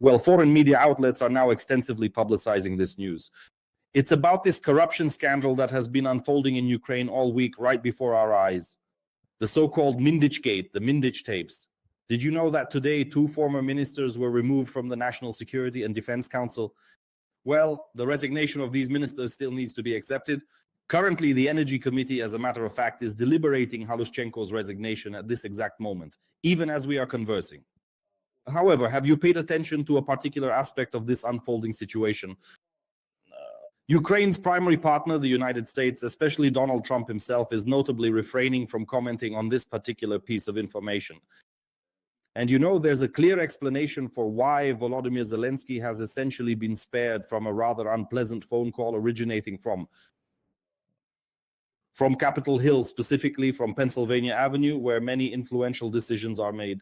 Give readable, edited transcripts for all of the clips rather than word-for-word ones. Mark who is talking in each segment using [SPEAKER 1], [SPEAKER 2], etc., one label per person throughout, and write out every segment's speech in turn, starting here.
[SPEAKER 1] Well, foreign media outlets are now extensively publicizing this news. It's about this corruption scandal that has been unfolding in Ukraine all week right before our eyes. The so-called Mindich gate, the Mindich tapes. Did you know that today 2 former ministers were removed from the National Security and Defense Council? Well, the resignation of these ministers still needs to be accepted. Currently, the Energy Committee, as a matter of fact, is deliberating Halushchenko's resignation at this exact moment, even as we are conversing. However, have you paid attention to a particular aspect of this unfolding situation? Ukraine's primary partner, the United States, especially Donald Trump himself, is notably refraining from commenting on this particular piece of information. And you know, there's a clear explanation for why Volodymyr Zelensky has essentially been spared from a rather unpleasant phone call originating from Capitol Hill, specifically from Pennsylvania Avenue, where many influential decisions are made.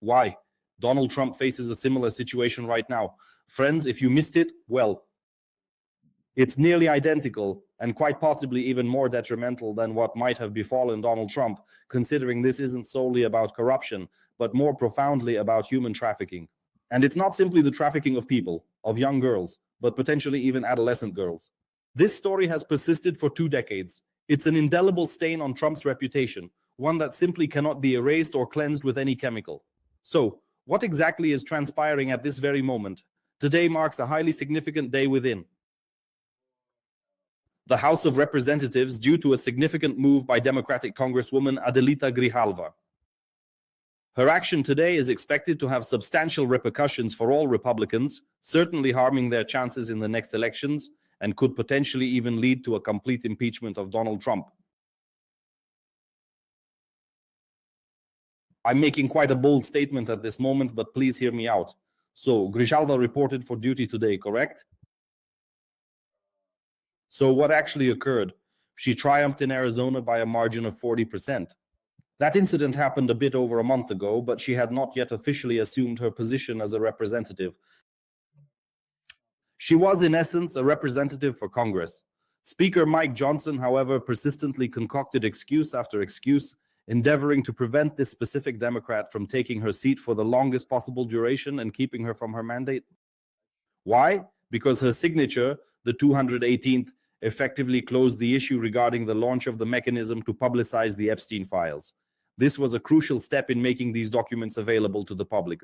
[SPEAKER 1] Why? Donald Trump faces a similar situation right now. Friends, if you missed it, well, it's nearly identical and quite possibly even more detrimental than what might have befallen Donald Trump, considering this isn't solely about corruption, but more profoundly about human trafficking. And it's not simply the trafficking of people, of young girls, but potentially even adolescent girls. This story has persisted for 2 decades. It's an indelible stain on Trump's reputation, one that simply cannot be erased or cleansed with any chemical. So, what exactly is transpiring at this very moment? Today marks a highly significant day within the House of Representatives due to a significant move by Democratic Congresswoman Adelita Grijalva. Her action today is expected to have substantial repercussions for all Republicans, certainly harming their chances in the next elections, and could potentially even lead to a complete impeachment of Donald Trump. I'm making quite a bold statement at this moment, but please hear me out. So, Grijalva reported for duty today, correct? So what actually occurred? She triumphed in Arizona by a margin of 40%. That incident happened a bit over a month ago, but she had not yet officially assumed her position as a representative. She was, in essence, a representative for Congress. Speaker Mike Johnson, however, persistently concocted excuse after excuse, endeavoring to prevent this specific Democrat from taking her seat for the longest possible duration and keeping her from her mandate. Why? Because her signature, the 218th, effectively closed the issue regarding the launch of the mechanism to publicize the Epstein files. This was a crucial step in making these documents available to the public.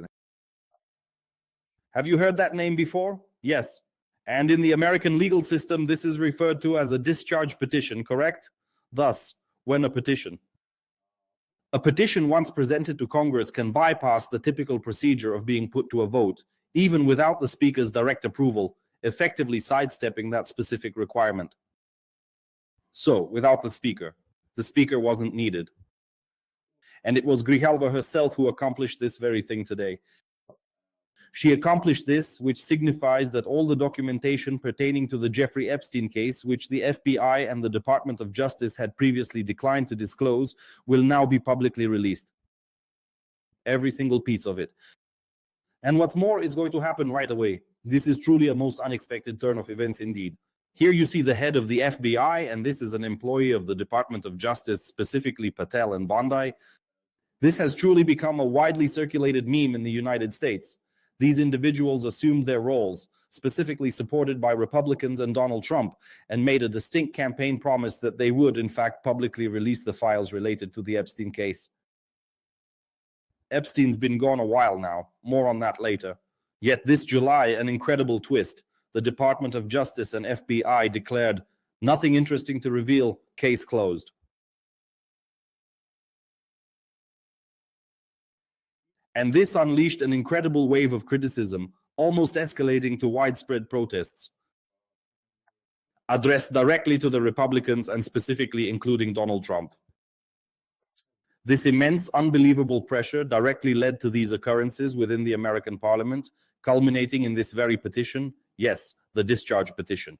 [SPEAKER 1] Have you heard that name before? Yes. And in the American legal system, this is referred to as a discharge petition, correct? Thus, when a petition once presented to Congress can bypass the typical procedure of being put to a vote, even without the Speaker's direct approval, effectively sidestepping that specific requirement. So, without the Speaker wasn't needed. And it was Grijalva herself who accomplished this very thing today. She accomplished this, which signifies that all the documentation pertaining to the Jeffrey Epstein case, which the FBI and the Department of Justice had previously declined to disclose, will now be publicly released. Every single piece of it. And what's more, it's going to happen right away. This is truly a most unexpected turn of events indeed. Here you see the head of the FBI, and this is an employee of the Department of Justice, specifically Patel and Bondi. This has truly become a widely circulated meme in the United States. These individuals assumed their roles, specifically supported by Republicans and Donald Trump, and made a distinct campaign promise that they would, in fact, publicly release the files related to the Epstein case. Epstein's been gone a while now, more on that later. Yet this July, an incredible twist. The Department of Justice and FBI declared, "Nothing interesting to reveal, case closed." And this unleashed an incredible wave of criticism, almost escalating to widespread protests, addressed directly to the Republicans and specifically including Donald Trump. This immense, unbelievable pressure directly led to these occurrences within the American Parliament, culminating in this very petition, yes, the discharge petition.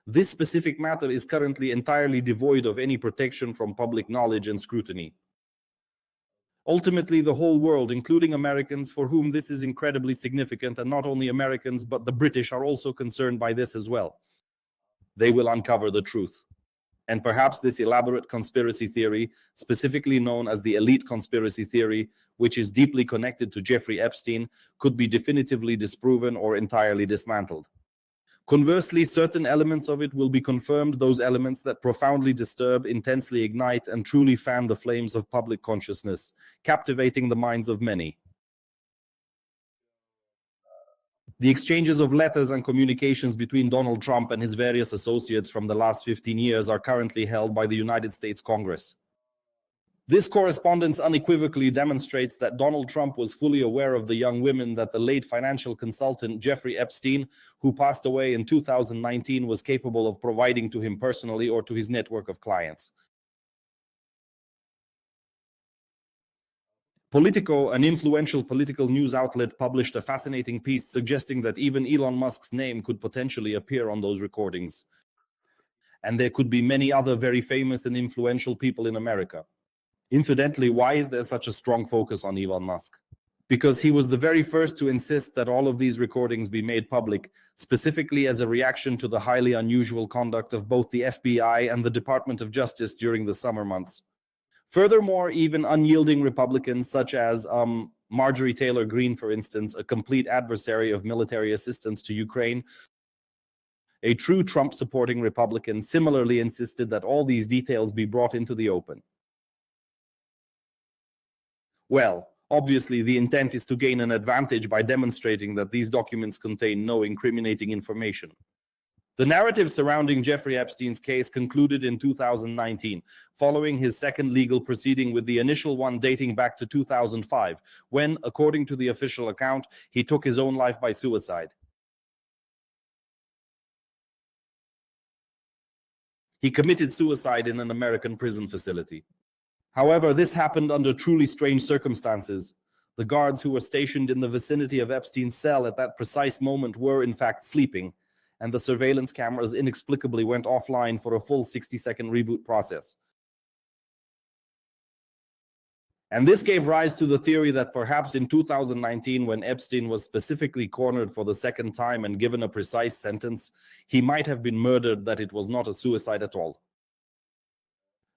[SPEAKER 1] This specific matter is currently entirely devoid of any protection from public knowledge and scrutiny. Ultimately, the whole world, including Americans, for whom this is incredibly significant, and not only Americans, but the British are also concerned by this as well. They will uncover the truth. And perhaps this elaborate conspiracy theory, specifically known as the elite conspiracy theory, which is deeply connected to Jeffrey Epstein, could be definitively disproven or entirely dismantled. Conversely, certain elements of it will be confirmed, those elements that profoundly disturb, intensely ignite, and truly fan the flames of public consciousness, captivating the minds of many. The exchanges of letters and communications between Donald Trump and his various associates from the last 15 years are currently held by the United States Congress. This correspondence unequivocally demonstrates that Donald Trump was fully aware of the young women that the late financial consultant Jeffrey Epstein, who passed away in 2019, was capable of providing to him personally or to his network of clients. Politico, an influential political news outlet, published a fascinating piece suggesting that even Elon Musk's name could potentially appear on those recordings. And there could be many other very famous and influential people in America. Incidentally, why is there such a strong focus on Elon Musk? Because he was the very first to insist that all of these recordings be made public, specifically as a reaction to the highly unusual conduct of both the FBI and the Department of Justice during the summer months. Furthermore, even unyielding Republicans such as Marjorie Taylor Greene, for instance, a complete adversary of military assistance to Ukraine, a true Trump-supporting Republican, similarly insisted that all these details be brought into the open. Well, obviously the intent is to gain an advantage by demonstrating that these documents contain no incriminating information. The narrative surrounding Jeffrey Epstein's case concluded in 2019, following his second legal proceeding, with the initial one dating back to 2005, when, according to the official account, he took his own life by suicide. He committed suicide in an American prison facility. However, this happened under truly strange circumstances. The guards who were stationed in the vicinity of Epstein's cell at that precise moment were, in fact, sleeping, and the surveillance cameras inexplicably went offline for a full 60-second reboot process. And this gave rise to the theory that perhaps in 2019, when Epstein was specifically cornered for the second time and given a precise sentence, he might have been murdered, that it was not a suicide at all.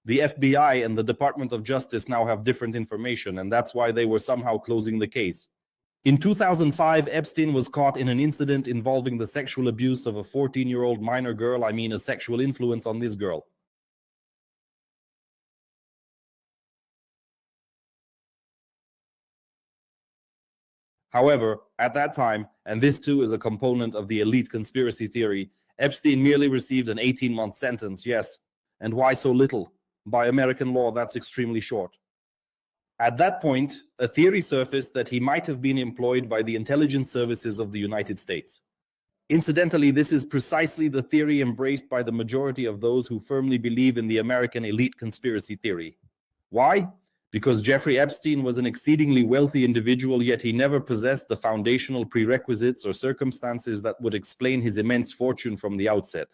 [SPEAKER 1] The FBI and the Department of Justice now have different information, and that's why they were somehow closing the case. In 2005, Epstein was caught in an incident involving the sexual abuse of a 14-year-old minor girl, a sexual influence on this girl. However, at that time, and this too is a component of the elite conspiracy theory, Epstein merely received an 18-month sentence, yes. And why so little? By American law, that's extremely short. At that point, a theory surfaced that he might have been employed by the intelligence services of the United States. Incidentally, this is precisely the theory embraced by the majority of those who firmly believe in the American elite conspiracy theory. Why? Because Jeffrey Epstein was an exceedingly wealthy individual, yet he never possessed the foundational prerequisites or circumstances that would explain his immense fortune from the outset.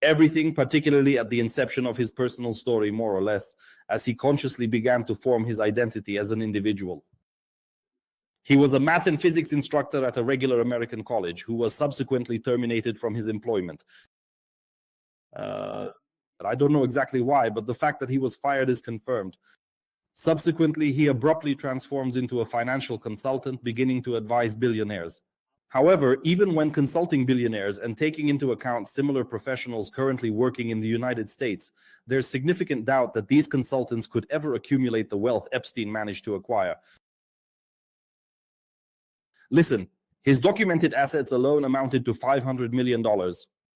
[SPEAKER 1] Everything, particularly at the inception of his personal story, more or less, as he consciously began to form his identity as an individual. He was a math and physics instructor at a regular American college who was subsequently terminated from his employment. But I don't know exactly why, but the fact that he was fired is confirmed. Subsequently, he abruptly transforms into a financial consultant, beginning to advise billionaires. However, even when consulting billionaires and taking into account similar professionals currently working in the United States, there's significant doubt that these consultants could ever accumulate the wealth Epstein managed to acquire. Listen, his documented assets alone amounted to $500 million.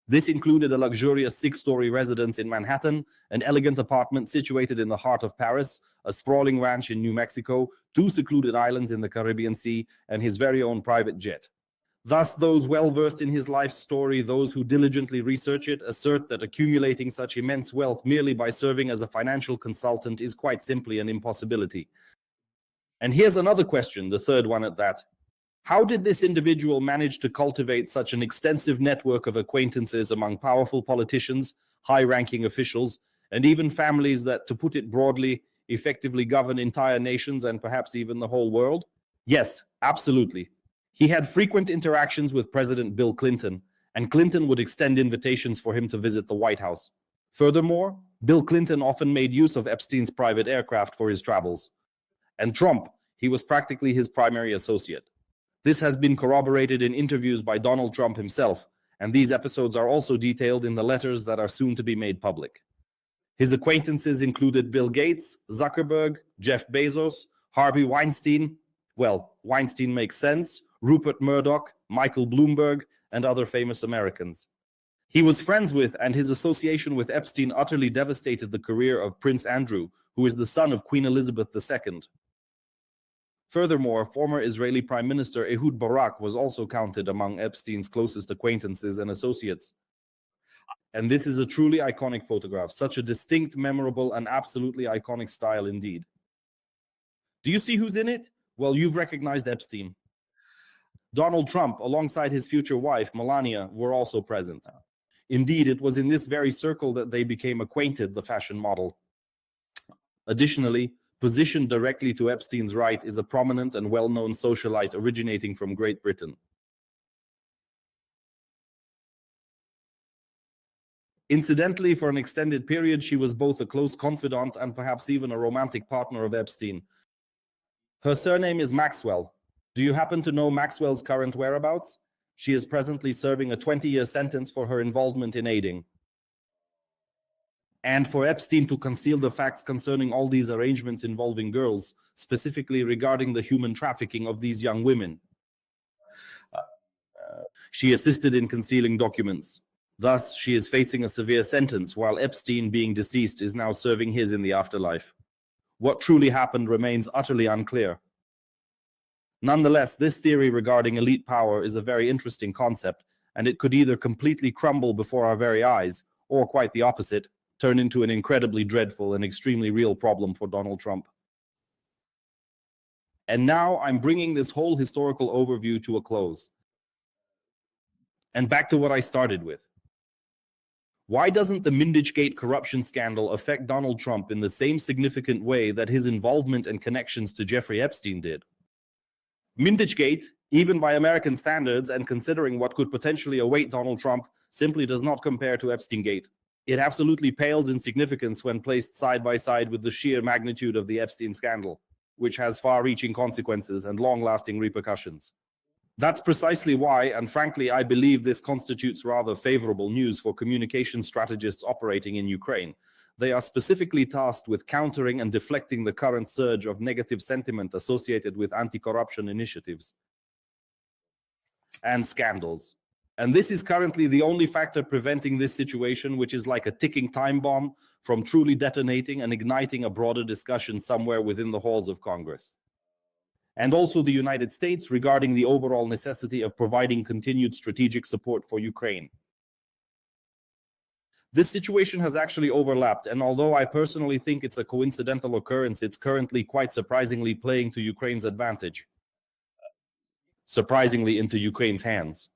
[SPEAKER 1] This included a luxurious 6-story residence in Manhattan, an elegant apartment situated in the heart of Paris, a sprawling ranch in New Mexico, 2 secluded islands in the Caribbean Sea, and his very own private jet. Thus, those well-versed in his life story, those who diligently research it, assert that accumulating such immense wealth merely by serving as a financial consultant is quite simply an impossibility. And here's another question, the third one at that. How did this individual manage to cultivate such an extensive network of acquaintances among powerful politicians, high-ranking officials, and even families that, to put it broadly, effectively govern entire nations and perhaps even the whole world? Yes, absolutely. He had frequent interactions with President Bill Clinton, and Clinton would extend invitations for him to visit the White House. Furthermore, Bill Clinton often made use of Epstein's private aircraft for his travels. And Trump, he was practically his primary associate. This has been corroborated in interviews by Donald Trump himself, and these episodes are also detailed in the letters that are soon to be made public. His acquaintances included Bill Gates, Zuckerberg, Jeff Bezos, Harvey Weinstein, well, Weinstein makes sense, Rupert Murdoch, Michael Bloomberg, and other famous Americans. He was friends with, and his association with Epstein utterly devastated the career of Prince Andrew, who is the son of Queen Elizabeth II. Furthermore, former Israeli Prime Minister Ehud Barak was also counted among Epstein's closest acquaintances and associates. And this is a truly iconic photograph, such a distinct, memorable, and absolutely iconic style indeed. Do you see who's in it? Well, you've recognized Epstein. Donald Trump, alongside his future wife, Melania, were also present. Indeed, it was in this very circle that they became acquainted, the fashion model. Additionally, positioned directly to Epstein's right is a prominent and well-known socialite originating from Great Britain. Incidentally, for an extended period, she was both a close confidant and perhaps even a romantic partner of Epstein. Her surname is Maxwell. Do you happen to know Maxwell's current whereabouts? She is presently serving a 20-year sentence for her involvement in aiding. And for Epstein to conceal the facts concerning all these arrangements involving girls, specifically regarding the human trafficking of these young women. She assisted in concealing documents. Thus, she is facing a severe sentence, while Epstein, being deceased, is now serving his in the afterlife. What truly happened remains utterly unclear. Nonetheless, this theory regarding elite power is a very interesting concept, and it could either completely crumble before our very eyes, or quite the opposite, turn into an incredibly dreadful and extremely real problem for Donald Trump. And now I'm bringing this whole historical overview to a close. And back to what I started with. Why doesn't the Mindich Gate corruption scandal affect Donald Trump in the same significant way that his involvement and connections to Jeffrey Epstein did? Mindich Gate, even by American standards and considering what could potentially await Donald Trump, simply does not compare to Epstein Gate. It absolutely pales in significance when placed side by side with the sheer magnitude of the Epstein scandal, which has far-reaching consequences and long-lasting repercussions. That's precisely why, and frankly, I believe this constitutes rather favorable news for communication strategists operating in Ukraine. They are specifically tasked with countering and deflecting the current surge of negative sentiment associated with anti-corruption initiatives and scandals. And this is currently the only factor preventing this situation, which is like a ticking time bomb, from truly detonating and igniting a broader discussion somewhere within the halls of Congress. And also the United States regarding the overall necessity of providing continued strategic support for Ukraine. This situation has actually overlapped, and although I personally think it's a coincidental occurrence, it's currently quite surprisingly playing to Ukraine's advantage. Surprisingly into Ukraine's hands.